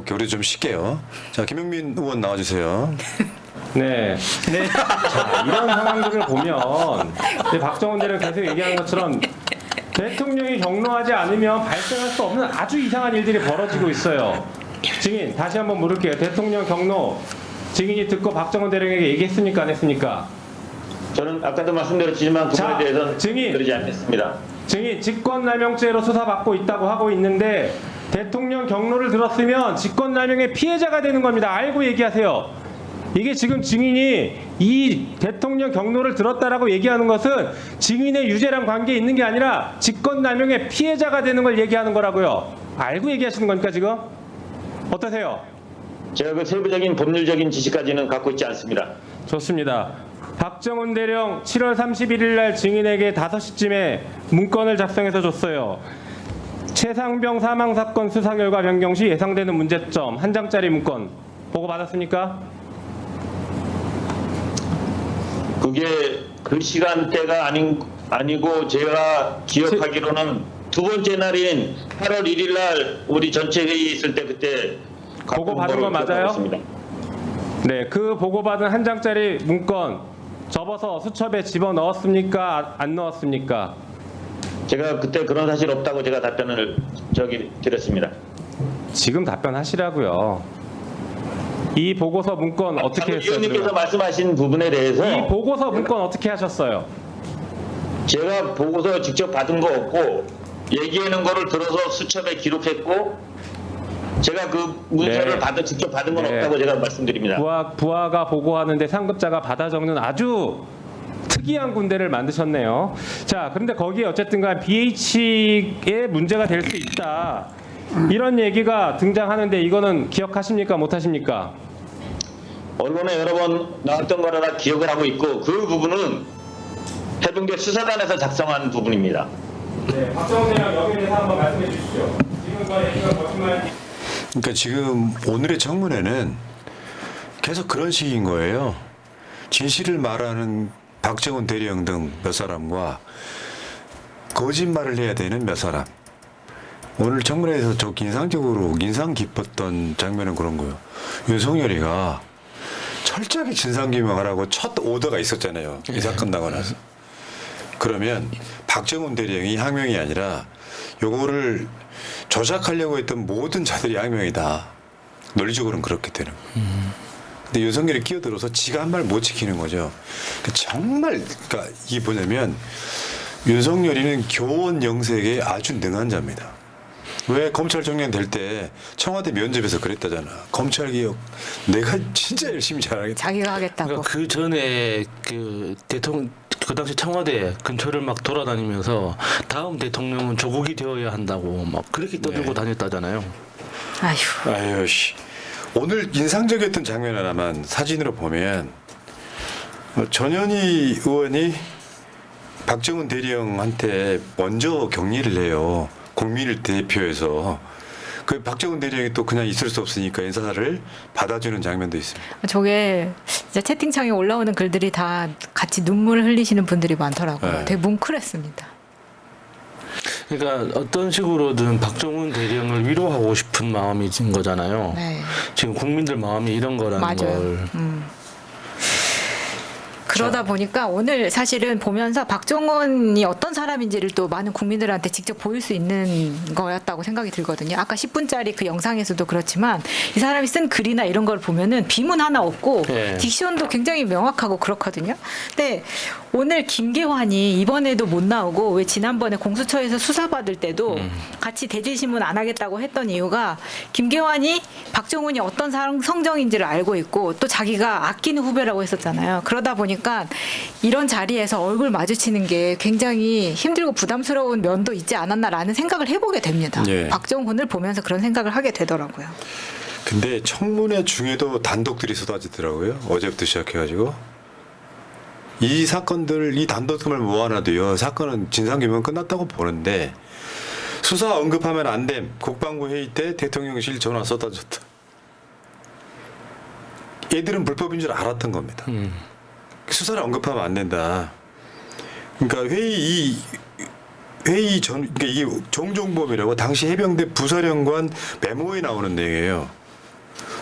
오케이. 우리 좀 쉴게요. 자, 김용민 의원 나와주세요. 네. 자, 이런 상황들을 보면 이제 박정원 대령 계속 얘기하는 것처럼 대통령이 경로하지 않으면 발생할 수 없는 아주 이상한 일들이 벌어지고 있어요. 증인 다시 한번 물을게요. 대통령 경로 증인이 듣고 박정원 대령에게 얘기했습니까? 안 했습니까? 저는 아까도 말씀드렸지만 자, 그거에 대해서는 증인. 그러지 않겠습니다. 증인 직권남용죄로 수사받고 있다고 하고 있는데 대통령 경로를 들었으면 직권남용의 피해자가 되는 겁니다. 알고 얘기하세요. 이게 지금 증인이 이 대통령 경로를 들었다라고 얘기하는 것은 증인의 유죄랑 관계 있는 게 아니라 직권남용의 피해자가 되는 걸 얘기하는 거라고요. 알고 얘기하시는 겁니까 지금? 어떠세요? 제가 그 세부적인 법률적인 지식까지는 갖고 있지 않습니다. 좋습니다. 박정훈 대령 7월 31일 날 증인에게 5시쯤에 문건을 작성해서 줬어요. 최상병 사망 사건 수사 결과 변경 시 예상되는 문제점 한 장짜리 문건 보고 받았습니까? 그게 그 시간대가 아니고 제가 기억하기로는 두 번째 날인 8월 1일 날 우리 전체 회의 있을 때 그때 보고 받은 건 맞아요? 네, 그 보고받은 한 장짜리 문건 접어서 수첩에 집어 넣었습니까? 안 넣었습니까? 제가 그때 그런 사실 없다고 제가 답변을 드렸습니다. 지금 답변하시라고요. 이 보고서 문건 어떻게 했어요? 의원님께서 그러면? 말씀하신 부분에 대해서 이 보고서 문건 어떻게 하셨어요? 제가 보고서 직접 받은 거 없고 얘기하는 거를 들어서 수첩에 기록했고 제가 그 문서를 네. 직접 받은 건 네. 없다고 제가 말씀드립니다. 부하가 보고하는데 상급자가 받아 적는 아주 특이한 군대를 만드셨네요. 자, 그런데 거기에 어쨌든간 BH의 문제가 될 수 있다. 이런 얘기가 등장하는데 이거는 기억하십니까? 못하십니까? 언론에 여러 번 나왔던 거라 다 기억을 하고 있고 그 부분은 해병대 수사단에서 작성한 부분입니다. 네, 박정훈 대령 여기에 대해서 한번 말씀해 주시죠. 지금 그 얘기가 거짓말인지. 그러니까 지금 오늘의 청문회는 계속 그런 식인 거예요. 진실을 말하는 박정훈 대령 등 몇 사람과 거짓말을 해야 되는 몇 사람. 오늘 청문회에서 저 인상 깊었던 장면은 그런 거예요. 윤석열이가 철저하게 진상규명하라고 첫 오더가 있었잖아요. 이 사건 나고 나서. 그러면 박정훈 대령이 항명이 아니라 요거를 조작하려고 했던 모든 자들이 항명이다. 논리적으로는 그렇게 되는 거예요. 근데 윤석열이 끼어들어서 지가 한 말 못 지키는 거죠. 정말 그러니까 이게 뭐냐면 윤석열이는 교원 영색에 아주 능한 자입니다. 왜 검찰총장 될 때 청와대 면접에서 그랬다잖아. 검찰개혁 내가 진짜 열심히 잘하겠다. 자기가 하겠다고. 그러니까 그 전에 그 대통령 그 당시 청와대 근처를 막 돌아다니면서 다음 대통령은 조국이 되어야 한다고 막 그렇게 떠들고 다녔다잖아요. 아휴. 아유 씨. 오늘 인상적이었던 장면 하나만 사진으로 보면 전현희 의원이 박정훈 대령한테 먼저 격리를 해요. 국민을 대표해서. 그 박정훈 대령이 또 그냥 있을 수 없으니까 인사를 받아주는 장면도 있습니다. 저게 진짜 채팅창에 올라오는 글들이 다 같이 눈물 흘리시는 분들이 많더라고요. 네. 되게 뭉클했습니다. 그러니까 어떤 식으로든 박정훈 대령을 위로하고 싶은 마음이 진 거잖아요. 네. 지금 국민들 마음이 이런 거라는 맞아요. 걸. 그러다 보니까 오늘 사실은 보면서 박정훈이 어떤 사람인지를 또 많은 국민들한테 직접 보일 수 있는 거였다고 생각이 들거든요. 아까 10분짜리 그 영상에서도 그렇지만 이 사람이 쓴 글이나 이런 걸 보면은 비문 하나 없고 네. 딕션도 굉장히 명확하고 그렇거든요. 근데 오늘 김계환이 이번에도 못 나오고 왜 지난번에 공수처에서 수사받을 때도 같이 대질신문 안 하겠다고 했던 이유가 김계환이 박정훈이 어떤 성정인지를 알고 있고 또 자기가 아끼는 후배라고 했었잖아요. 그러다 보니까 이런 자리에서 얼굴 마주치는 게 굉장히 힘들고 부담스러운 면도 있지 않았나라는 생각을 해보게 됩니다. 예. 박정훈을 보면서 그런 생각을 하게 되더라고요. 근데 청문회 중에도 단독들이 쏟아지더라고요. 어제부터 시작해가지고. 이 사건들, 이 단독들을 모아놔도요. 사건은 진상규명 끝났다고 보는데 수사 언급하면 안 됨. 국방부 회의 때 대통령실 전화 쏟아졌다. 얘들은 불법인 줄 알았던 겁니다. 수사를 언급하면 안 된다. 그러니까 회의 전, 그러니까 이게 정종범이라고 당시 해병대 부사령관 메모에 나오는 내용이에요.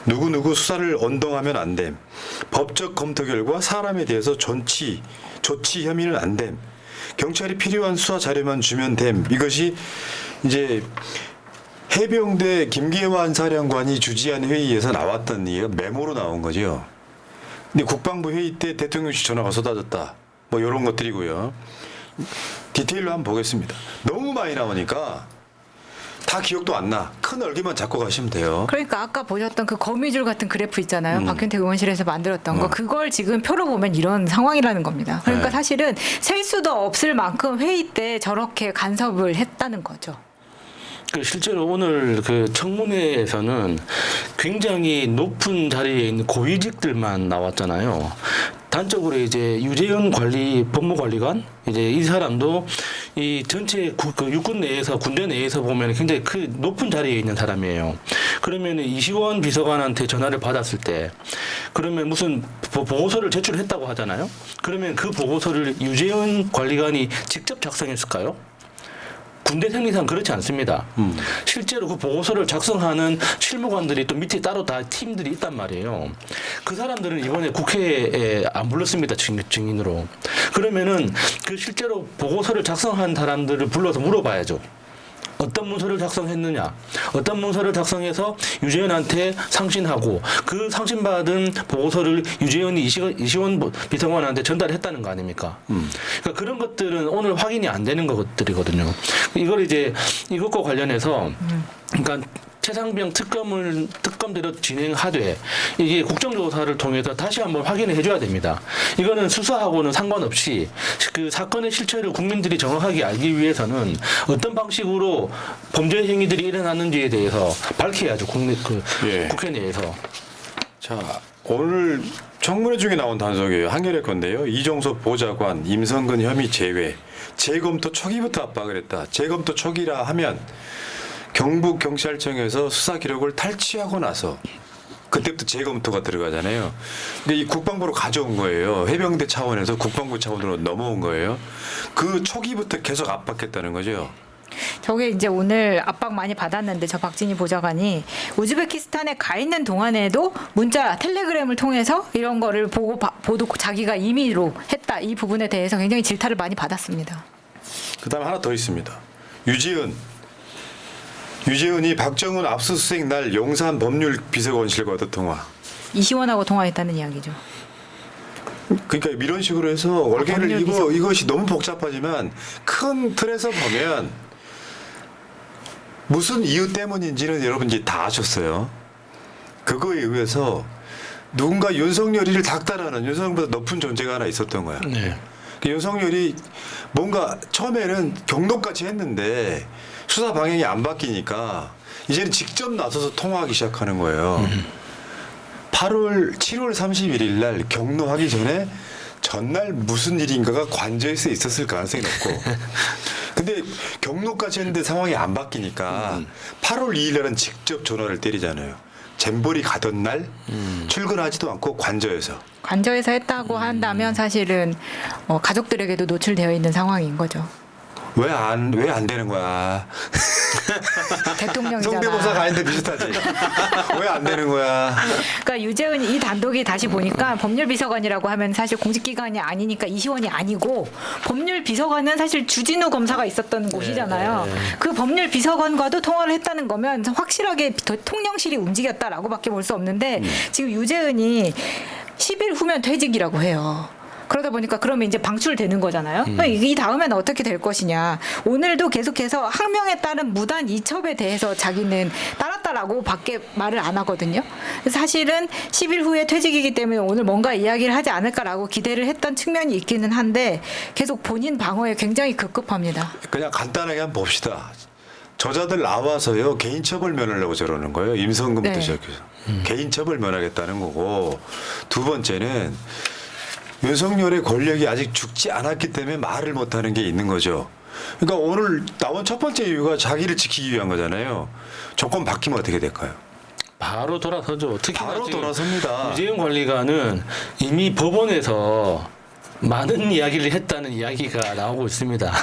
누구누구 수사를 언동하면 안 됨. 법적 검토 결과 사람에 대해서 조치 혐의는 안 됨. 경찰이 필요한 수사 자료만 주면 됨. 이것이 이제 해병대 김계환 사령관이 주재한 회의에서 나왔던 얘기가 메모로 나온 거죠. 근데 국방부 회의 때 대통령실 전화가 쏟아졌다. 뭐 이런 것들이고요. 디테일로 한번 보겠습니다. 너무 많이 나오니까 다 기억도 안 나. 큰 얼기만 잡고 가시면 돼요. 그러니까 아까 보셨던 그 거미줄 같은 그래프 있잖아요. 박현택 의원실에서 만들었던 거. 그걸 지금 표로 보면 이런 상황이라는 겁니다. 그러니까 네. 사실은 셀 수도 없을 만큼 회의 때 저렇게 간섭을 했다는 거죠. 그 실제로 오늘 그 청문회에서는 굉장히 높은 자리에 있는 고위직들만 나왔잖아요. 단적으로 이제 유재현 법무관리관 이제 이 사람도 이 전체 그 육군 내에서 군대 내에서 보면 굉장히 높은 자리에 있는 사람이에요. 그러면 이시원 비서관한테 전화를 받았을 때 그러면 무슨 보고서를 제출했다고 하잖아요. 그러면 그 보고서를 유재현 관리관이 직접 작성했을까요? 군대 생리상 그렇지 않습니다. 실제로 그 보고서를 작성하는 실무관들이 또 밑에 따로 다 팀들이 있단 말이에요. 그 사람들은 이번에 국회에 안 불렀습니다. 증인으로. 그러면은 그 실제로 보고서를 작성한 사람들을 불러서 물어봐야죠. 어떤 문서를 작성했느냐, 어떤 문서를 작성해서 유재현한테 상신하고 그 상신받은 보고서를 유재현이 이시원 비서관한테 전달했다는 거 아닙니까? 그러니까 그런 것들은 오늘 확인이 안 되는 것들이거든요. 이걸 이제 이것과 관련해서 그러니까 최상병 특검대로 진행하되 이게 국정조사를 통해서 다시 한번 확인을 해줘야 됩니다. 이거는 수사하고는 상관없이 그 사건의 실체를 국민들이 정확하게 알기 위해서는 어떤 방식으로 범죄 행위들이 일어났는지에 대해서 밝혀야죠. 예. 국회 내에서. 자, 오늘 청문회 중에 나온 단속이에요. 한겨레 건데요. 이종섭 보좌관, 임성근 혐의 제외. 재검토 초기부터 압박을 했다. 재검토 초기라 하면 경북경찰청에서 수사 기록을 탈취하고 나서 그때부터 재검토가 들어가잖아요. 근데 이 국방부로 가져온 거예요. 해병대 차원에서 국방부 차원으로 넘어온 거예요. 그 초기부터 계속 압박했다는 거죠. 저게 이제 오늘 압박 많이 받았는데 저 박진희 보좌관이 우즈베키스탄에 가 있는 동안에도 문자 텔레그램을 통해서 이런 거를 보도 자기가 임의로 했다. 이 부분에 대해서 굉장히 질타를 많이 받았습니다. 그다음에 하나 더 있습니다. 유재은이 박정훈 압수수색 날 용산 법률 비서관실과도 통화. 이시원하고 통화했다는 이야기죠. 그러니까 이런 식으로 해서 월계를 법률 비서. 이것이 너무 복잡하지만 큰 틀에서 보면 무슨 이유 때문인지는 여러분들이 다 아셨어요. 그거에 의해서 누군가 윤석열이를 닥달하는 윤석열보다 높은 존재가 하나 있었던 거야. 네. 윤석열이 뭔가 처음에는 경로까지 했는데 수사 방향이 안 바뀌니까 이제는 직접 나서서 통화하기 시작하는 거예요. 7월 31일 날 경로하기 전에 전날 무슨 일인가가 관저에서 있었을 가능성이 높고 근데 경로까지 했는데 상황이 안 바뀌니까 8월 2일 날은 직접 전화를 때리잖아요. 잼버리 가던 날 출근하지도 않고 관저에서 했다고 한다면 사실은 가족들에게도 노출되어 있는 상황인 거죠. 왜 안 되는 거야? 대통령이잖아. 성대모사 가는데 비슷하지. 왜 안 되는 거야? 그러니까 유재은이 이 단독이 다시 보니까 법률비서관이라고 하면 사실 공직기관이 아니니까 이시원이 아니고 법률비서관은 사실 주진우 검사가 있었던 곳이잖아요. 그 법률비서관과도 통화를 했다는 거면 확실하게 대통령실이 움직였다라고밖에 볼 수 없는데 지금 유재은이 10일 후면 퇴직이라고 해요. 그러다 보니까 그러면 이제 방출되는 거잖아요. 이 다음에는 어떻게 될 것이냐. 오늘도 계속해서 항명에 따른 무단 이첩에 대해서 자기는 따랐다라고 밖에 말을 안 하거든요. 사실은 10일 후에 퇴직이기 때문에 오늘 뭔가 이야기를 하지 않을까라고 기대를 했던 측면이 있기는 한데 계속 본인 방어에 굉장히 급급합니다. 그냥 간단하게 한번 봅시다. 저자들 나와서요 개인처벌 면하려고 저러는 거예요. 임성근부터 네. 시작해서 개인처벌 면하겠다는 거고 두 번째는 윤석열의 권력이 아직 죽지 않았기 때문에 말을 못하는 게 있는 거죠. 그러니까 오늘 나온 첫 번째 이유가 자기를 지키기 위한 거잖아요. 조건 바뀌면 어떻게 될까요? 바로 돌아서죠. 특히나 바로 지금 돌아섭니다. 유재현 관리관은 이미 법원에서 많은 이야기를 했다는 이야기가 나오고 있습니다.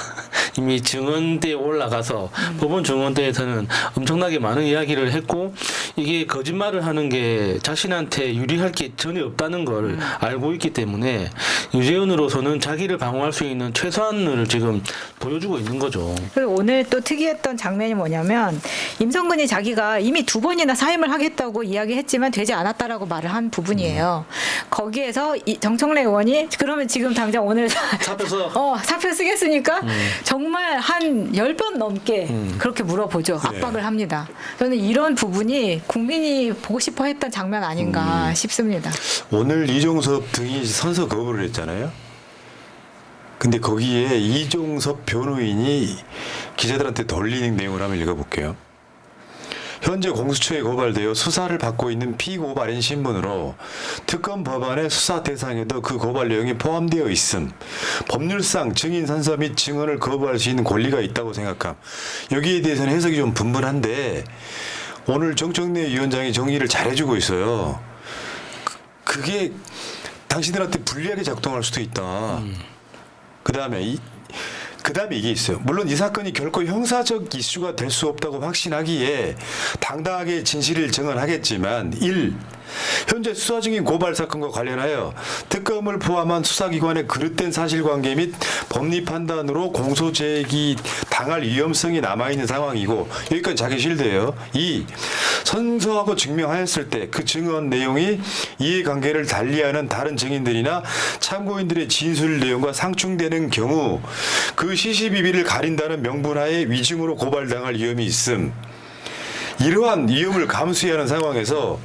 이미 증언대에 올라가서 법원 증언대에서는 엄청나게 많은 이야기를 했고 이게 거짓말을 하는 게 자신한테 유리할 게 전혀 없다는 걸 알고 있기 때문에 유재현으로서는 자기를 방어할 수 있는 최소한을 지금 보여주고 있는 거죠. 그리고 오늘 또 특이했던 장면이 뭐냐면 임성근이 자기가 이미 2번이나 사임을 하겠다고 이야기했지만 되지 않았다라고 말을 한 부분이에요. 거기에서 정청래 의원이 그러면 지금 당장 오늘 사표서 사표 쓰겠으니까 정말 한 10번 넘게 그렇게 물어보죠. 압박을 합니다. 저는 이런 부분이 국민이 보고 싶어 했던 장면 아닌가 싶습니다. 오늘 이종섭 등이 선서 거부를 했잖아요. 근데 거기에 이종섭 변호인이 기자들한테 돌리는 내용을 한번 읽어볼게요. 현재 공수처에 고발되어 수사를 받고 있는 피고발인 신분으로 특검 법안의 수사 대상에도 그 고발 내용이 포함되어 있음. 법률상 증인 선서 및 증언을 거부할 수 있는 권리가 있다고 생각함. 여기에 대해서는 해석이 좀 분분한데 오늘 정청래 위원장이 정리를 잘해주고 있어요. 그게 당신들한테 불리하게 작동할 수도 있다. 그다음에 이게 있어요. 물론 이 사건이 결코 형사적 이슈가 될 수 없다고 확신하기에 당당하게 진실을 증언하겠지만 1. 현재 수사 중인 고발 사건과 관련하여 특검을 포함한 수사기관의 그릇된 사실관계 및 법리 판단으로 공소 제기 당할 위험성이 남아있는 상황이고 여기까지 자기 실드예요. 2. 선서하고 증명하였을 때 그 증언 내용이 이해관계를 달리하는 다른 증인들이나 참고인들의 진술 내용과 상충되는 경우 그 시시비비를 가린다는 명분하에 위증으로 고발당할 위험이 있음. 이러한 위험을 감수해야 하는 상황에서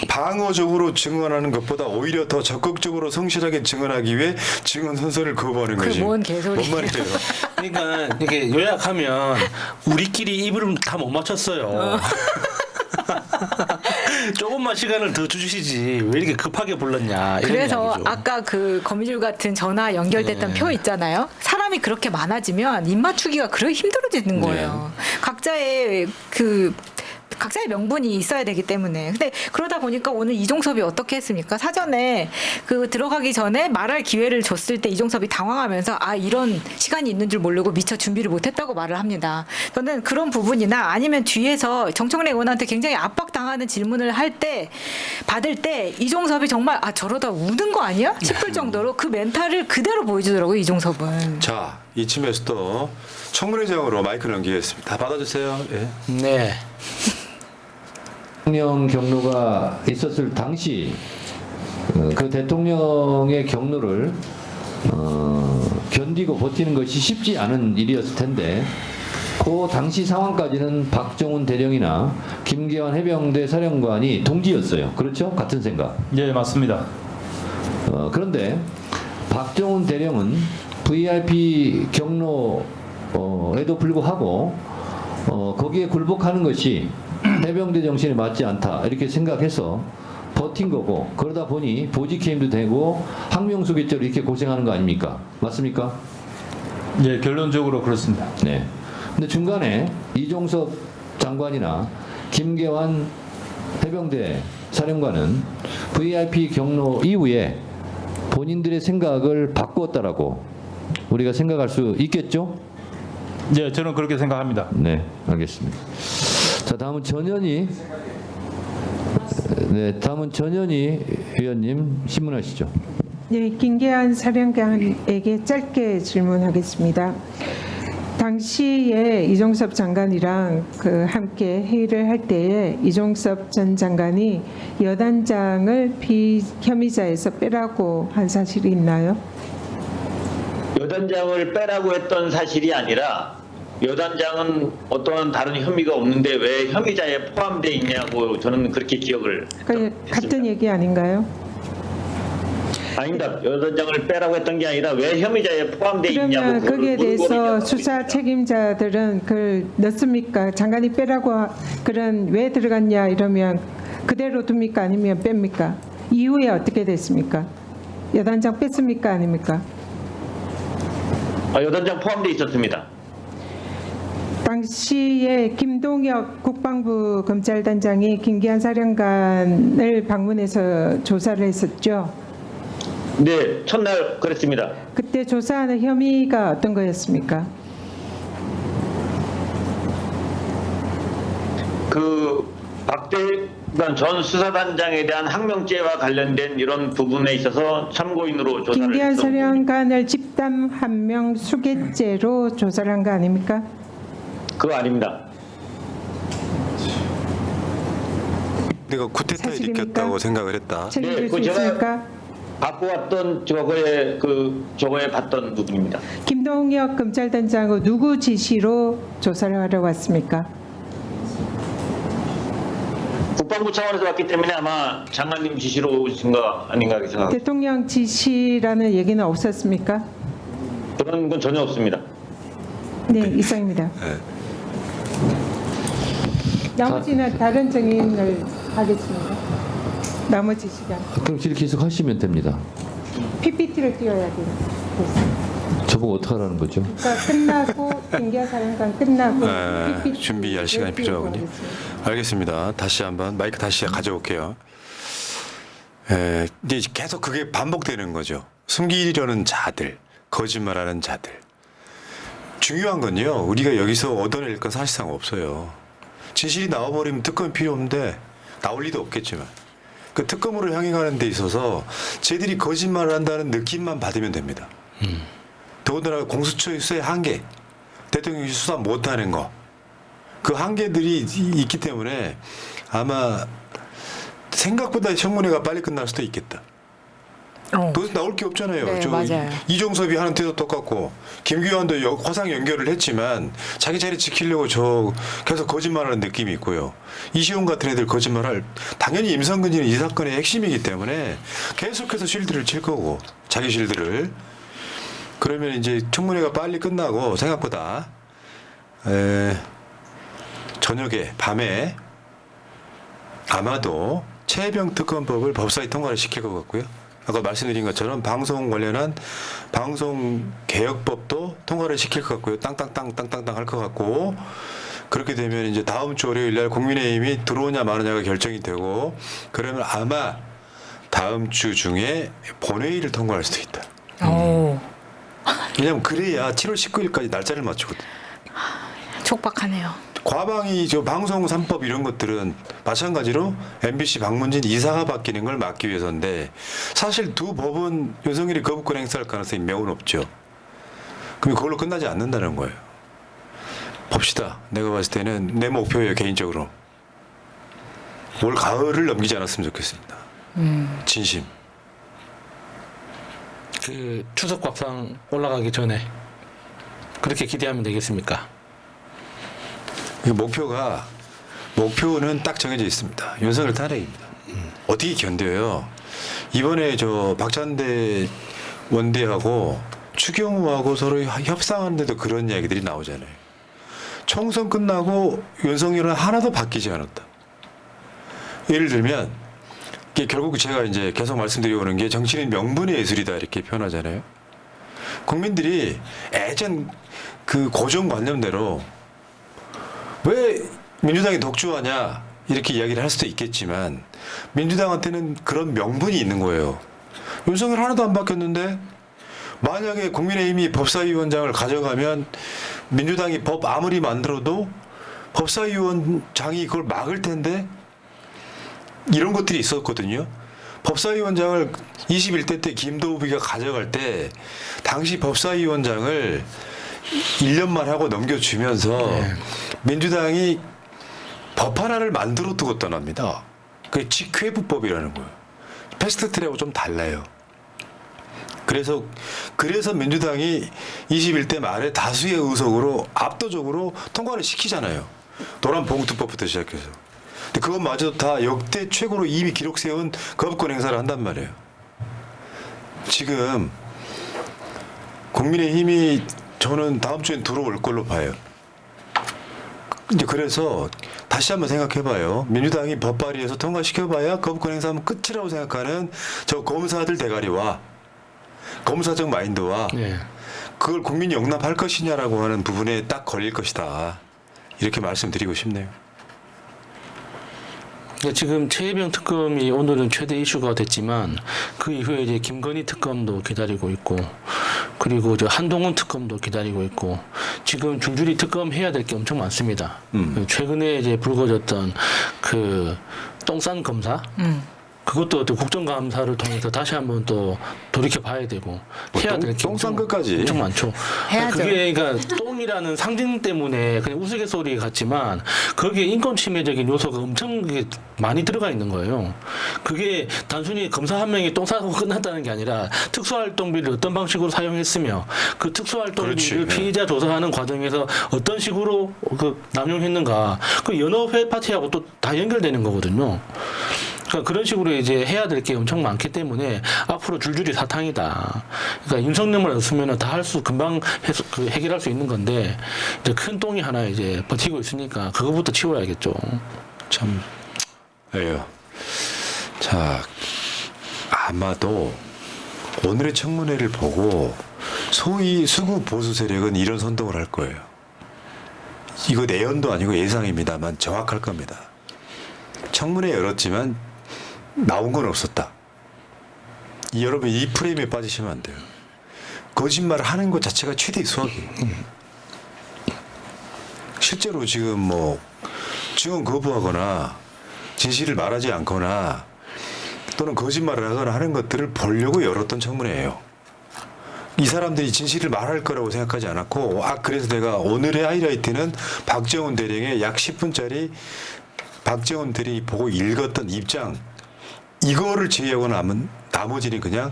방어적으로 증언하는 것보다 오히려 더 적극적으로 성실하게 증언하기 위해 증언 선서를 거부하는 거지. 뭔 개소리야. 뭔 말이에요? 그러니까 이렇게 요약하면 우리끼리 입을 다 못 맞췄어요. 조금만 시간을 더 주시지 왜 이렇게 급하게 불렀냐. 이런 그래서 이야기죠. 아까 그 거미줄 같은 전화 연결됐던 표 있잖아요. 사람이 그렇게 많아지면 입 맞추기가 그렇게 힘들어지는 거예요. 각자의 명분이 있어야 되기 때문에. 근데 그러다 보니까 오늘 이종섭이 어떻게 했습니까? 사전에 그 들어가기 전에 말할 기회를 줬을 때 이종섭이 당황하면서 이런 시간이 있는 줄 모르고 미처 준비를 못했다고 말을 합니다. 저는 그런 부분이나 아니면 뒤에서 정청래 의원한테 굉장히 압박당하는 질문을 받을 때 이종섭이 정말 저러다 우는 거 아니야? 싶을 정도로 그 멘탈을 그대로 보여주더라고요, 이종섭은. 자, 이쯤에서 또 청문회장으로 마이크를 넘기겠습니다. 다 받아주세요. 예. 네. 대통령 경로가 있었을 당시 그 대통령의 경로를 견디고 버티는 것이 쉽지 않은 일이었을 텐데 그 당시 상황까지는 박정훈 대령이나 김계환 해병대 사령관이 동지였어요. 그렇죠? 같은 생각. 예, 맞습니다. 그런데 박정훈 대령은 VIP 경로에도 불구하고 거기에 굴복하는 것이 해병대 정신에 맞지 않다 이렇게 생각해서 버틴 거고 그러다 보니 보직해임도 되고 항명수계죄로 이렇게 고생하는 거 아닙니까? 맞습니까? 예, 결론적으로 그렇습니다. 네. 근데 중간에 이종섭 장관이나 김계환 해병대 사령관은 VIP 경로 이후에 본인들의 생각을 바꾸었다라고 우리가 생각할 수 있겠죠? 예, 저는 그렇게 생각합니다. 네, 알겠습니다. 자, 다음은 전현희. 네, 다음은 전현희 의원님 신문하시죠. 네, 김계환 사령관에게 짧게 질문하겠습니다. 당시에 이종섭 장관이랑 함께 회의를 할 때에 이종섭 전 장관이 여단장을 피혐의자에서 빼라고 한 사실이 있나요? 여단장을 빼라고 했던 사실이 아니라 여단장은 어떠한 다른 혐의가 없는데 왜 혐의자에 포함되어 있냐고 저는 그렇게 기억을 같은 얘기 아닌가요? 아닙니다. 여단장을 빼라고 했던 게 아니라 왜 혐의자에 포함되어 있냐고. 그러면 거기에 대해서 물어보냐고 수사 책임자들은 그걸 넣습니까? 장관이 빼라고 왜 들어갔냐 이러면 그대로 둡니까? 아니면 뺍니까? 이후에 어떻게 됐습니까? 여단장 뺐습니까? 아닙니까? 여단장 포함되어 있었습니다. 당시에 김동혁 국방부 검찰단장이 김계환 사령관을 방문해서 조사를 했었죠. 네, 첫날 그랬습니다. 그때 조사하는 혐의가 어떤 거였습니까? 그 박대관 전 수사단장에 대한 항명죄와 관련된 이런 부분에 있어서 참고인으로 조사를 김기현 했던 사령관을 집단 한명 수괴죄로 조사를 한 거 아닙니까? 그거 아닙니다. 내가 쿠데타에 사실입니까? 일으켰다고 생각을 했다. 책임질 네, 수 그 제가- 있습니까? 갖고 왔던 저거에 봤던 부분입니다. 김동혁 검찰단장은 누구 지시로 조사를 하러 왔습니까? 국방부 차원에서 왔기 때문에 아마 장관님 지시로 오신 거 아닌가 생각합니다. 대통령 지시라는 얘기는 없었습니까? 그런 건 전혀 없습니다. 네, 이상입니다. 네. 나머지는 다른 증인을 하겠습니다. 나머지 시간. 그럼 계속 하시면 됩니다. PPT를 띄워야 돼요. 저보고 어떻게 하라는 거죠? 그러니까 끝나고 김기현 사령관 끝나고 PPT 준비할 시간이 를 필요하군요. 띄우고 하겠습니다. 알겠습니다. 다시 한번 마이크 다시 가져올게요. 이제 계속 그게 반복되는 거죠. 숨기려는 자들, 거짓말하는 자들. 중요한 건요. 우리가 여기서 얻어낼 건 사실상 없어요. 진실이 나와버리면 특검이 필요 없는데 나올 리도 없겠지만 그 특검으로 향해 가는 데 있어서 쟤들이 거짓말을 한다는 느낌만 받으면 됩니다. 더군다나 공수처의 한계, 대통령이 수사 못하는 거, 그 한계들이 있기 때문에 아마 생각보다 청문회가 빨리 끝날 수도 있겠다. 도대체 나올 게 없잖아요. 네, 맞아요. 이종섭이 하는 때도 똑같고 김규환도 화상 연결을 했지만 자기 자리 지키려고 저 계속 거짓말하는 느낌이 있고요. 이시훈 같은 애들 거짓말할 당연히 임성근이는 이 사건의 핵심이기 때문에 계속해서 실드를 칠 거고 자기 실드를 그러면 이제 청문회가 빨리 끝나고 생각보다 저녁에 밤에 아마도 최혜병 특검법을 법사위 통과를 시킬 것 같고요. 아까 말씀드린 것처럼 방송 관련한 방송 개혁법도 통과를 시킬 것 같고요. 땅땅땅 할 것 같고 그렇게 되면 이제 다음 주 월요일 날 국민의힘이 들어오냐 마느냐가 결정이 되고 그러면 아마 다음 주 중에 본회의를 통과할 수도 있다. 왜냐하면 그래야 7월 19일까지 날짜를 맞추거든. 촉박하네요. 과방위 저 방송 3법 이런 것들은 마찬가지로 MBC 박문진 이사가 바뀌는 걸 막기 위해서인데 사실 두 법은 윤석열이 거부권 행사할 가능성이 매우 높죠. 그럼 그걸로 끝나지 않는다는 거예요. 봅시다. 내가 봤을 때는 내 목표예요 개인적으로. 올 가을을 넘기지 않았으면 좋겠습니다. 진심. 그 추석 밥상 올라가기 전에 그렇게 기대하면 되겠습니까? 이 목표는 딱 정해져 있습니다. 윤석열 탄핵입니다. 어떻게 견뎌요? 이번에 저 박찬대 원대하고 추경호하고 서로 협상하는데도 그런 이야기들이 나오잖아요. 총선 끝나고 윤석열은 하나도 바뀌지 않았다. 예를 들면 이게 결국 제가 이제 계속 말씀드리고 게 정치는 명분의 예술이다 이렇게 표현하잖아요. 국민들이 예전 그 고정관념대로 왜 민주당이 독주하냐 이렇게 이야기를 할 수도 있겠지만 민주당한테는 그런 명분이 있는 거예요. 윤석열 하나도 안 바뀌었는데 만약에 국민의힘이 법사위원장을 가져가면 민주당이 법 아무리 만들어도 법사위원장이 그걸 막을 텐데 이런 것들이 있었거든요. 법사위원장을 21대 때 김도우비가 가져갈 때 당시 법사위원장을 1년만 하고 넘겨주면서 민주당이 법 하나를 만들어 두고 떠납니다. 그게 직회부법이라는 거예요. 패스트트랙하고 좀 달라요. 그래서 민주당이 21대 말에 다수의 의석으로 압도적으로 통과를 시키잖아요. 노란봉투법부터 시작해서. 근데 그것마저도 다 역대 최고로 이미 기록 세운 거부권 행사를 한단 말이에요. 지금 국민의힘이 저는 다음 주엔 들어올 걸로 봐요. 이제 그래서 다시 한번 생각해봐요. 민주당이 법 발의해서 통과시켜봐야 거부권 행사하면 끝이라고 생각하는 저 검사들 대가리와 검사적 마인드와 그걸 국민이 용납할 것이냐라고 하는 부분에 딱 걸릴 것이다. 이렇게 말씀드리고 싶네요. 지금 최혜병 특검이 오늘은 최대 이슈가 됐지만 그 이후에 이제 김건희 특검도 기다리고 있고 그리고 저 한동훈 특검도 기다리고 있고 지금 줄줄이 특검 해야 될 게 엄청 많습니다. 최근에 이제 불거졌던 그 똥싼 검사 그것도 또 국정감사를 통해서 다시 한번 또 돌이켜 봐야 되고 해야 될 게 똥싼 것까지 엄청 많죠. 해야죠. 그게 그러니까 똥이라는 상징 때문에 그냥 우스갯소리 같지만 거기에 인권 침해적인 요소가 엄청 많이 들어가 있는 거예요. 그게 단순히 검사 한 명이 똥 싸고 끝났다는 게 아니라 특수활동비를 어떤 방식으로 사용했으며 그 특수활동비를 그렇지. 피의자 조사하는 과정에서 어떤 식으로 그 남용했는가 그 여러 회 파티하고 또 다 연결되는 거거든요. 그러니까 그런 식으로 이제 해야 될 게 엄청 많기 때문에 앞으로 줄줄이 사탕이다. 그러니까 윤석열만 없으면 다 할 수 금방 해결할 수 있는 건데 이제 큰 똥이 하나 이제 버티고 있으니까 그거부터 치워야겠죠. 참, 에요. 자, 아마도 오늘의 청문회를 보고 소위 수구 보수 세력은 이런 선동을 할 거예요. 이거 내연도 아니고 예상입니다만 정확할 겁니다. 청문회 열었지만 나온 건 없었다. 여러분 이 프레임에 빠지시면 안 돼요. 거짓말을 하는 것 자체가 최대의 수학이에요. 실제로 지금 뭐 증언 거부하거나 진실을 말하지 않거나 또는 거짓말을 하거나 하는 것들을 보려고 열었던 청문회예요. 이 사람들이 진실을 말할 거라고 생각하지 않았고 그래서 내가 오늘의 하이라이트는 박정훈 대령의 약 10분짜리 박정훈 대령이 보고 읽었던 입장 이거를 제외하고 남은 나머지는 그냥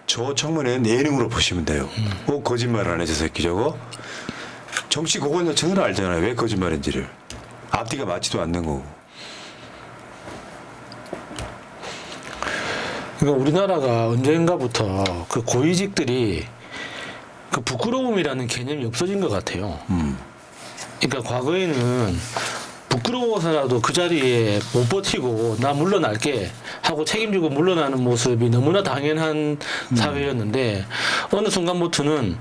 저 청문회는 예능으로 보시면 돼요. 거짓말 안 해 저 새끼 저거. 정치 고건 자체는 알잖아요. 왜 거짓말인지를. 앞뒤가 맞지도 않는 거고. 그러니까 우리나라가 언젠가부터 그 고위직들이 그 부끄러움이라는 개념이 없어진 것 같아요. 그러니까 과거에는 부끄러워서라도 그 자리에 못 버티고 나 물러날게 하고 책임지고 물러나는 모습이 너무나 당연한 사회였는데 어느 순간부터는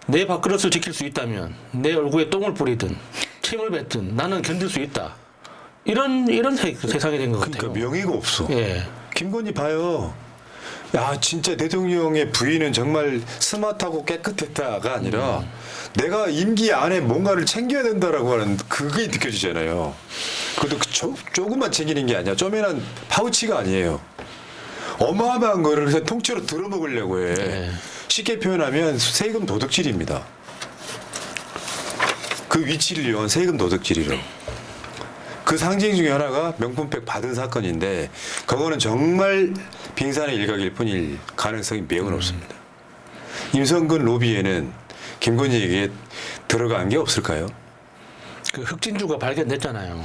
내 밥그릇을 지킬 수 있다면 내 얼굴에 똥을 뿌리든 침을 뱉든 나는 견딜 수 있다. 이런 세상이 된 것 같아요. 그러니까 명예가 없어. 예. 김건희 봐요. 야 진짜 대통령의 부인은 정말 스마트하고 깨끗했다가 아니라 내가 임기 안에 뭔가를 챙겨야 된다라고 하는 그게 느껴지잖아요. 그것도 조금만 챙기는 게 아니야. 쪼매난 파우치가 아니에요. 어마어마한 거를 그냥 통째로 들어먹으려고 해. 네. 쉽게 표현하면 세금 도둑질입니다. 그 위치를 이용한 세금 도둑질이로. 그 상징 중에 하나가 명품백 받은 사건인데 그거는 정말 빙산의 일각일 뿐일 가능성이 매우 높습니다. 임성근 로비에는 김건희에게 들어간 게 없을까요? 그 흑진주가 발견됐잖아요.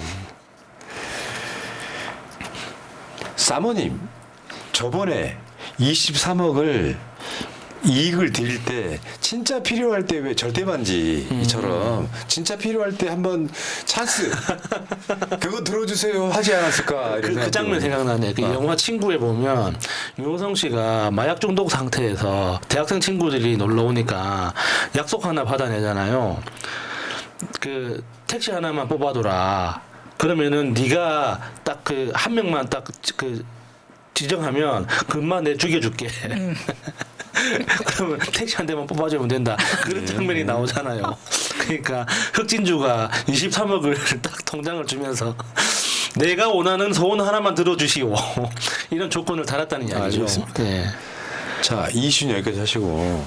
사모님 저번에 23억을 이익을 드릴 때 진짜 필요할 때 왜 절대반지처럼 진짜 필요할 때 한번 찬스 그거 들어주세요 하지 않았을까? 그 장면 생각나네. 그 영화 친구에 보면 유호성 씨가 마약 중독 상태에서 대학생 친구들이 놀러 오니까 약속 하나 받아내잖아요. 그 택시 하나만 뽑아둬라. 그러면은 네가 딱 그 한 명만 딱 그 지정하면 금방 내 죽여줄게. 그러면 택시 한 대만 뽑아주면 된다. 그런 장면이 나오잖아요. 그러니까 흑진주가 23억을 딱 통장을 주면서 내가 원하는 소원 하나만 들어주시오. 이런 조건을 달았다는 이야기죠. 알겠습니다. 네. 자, 이 이슈는 여기까지 하시고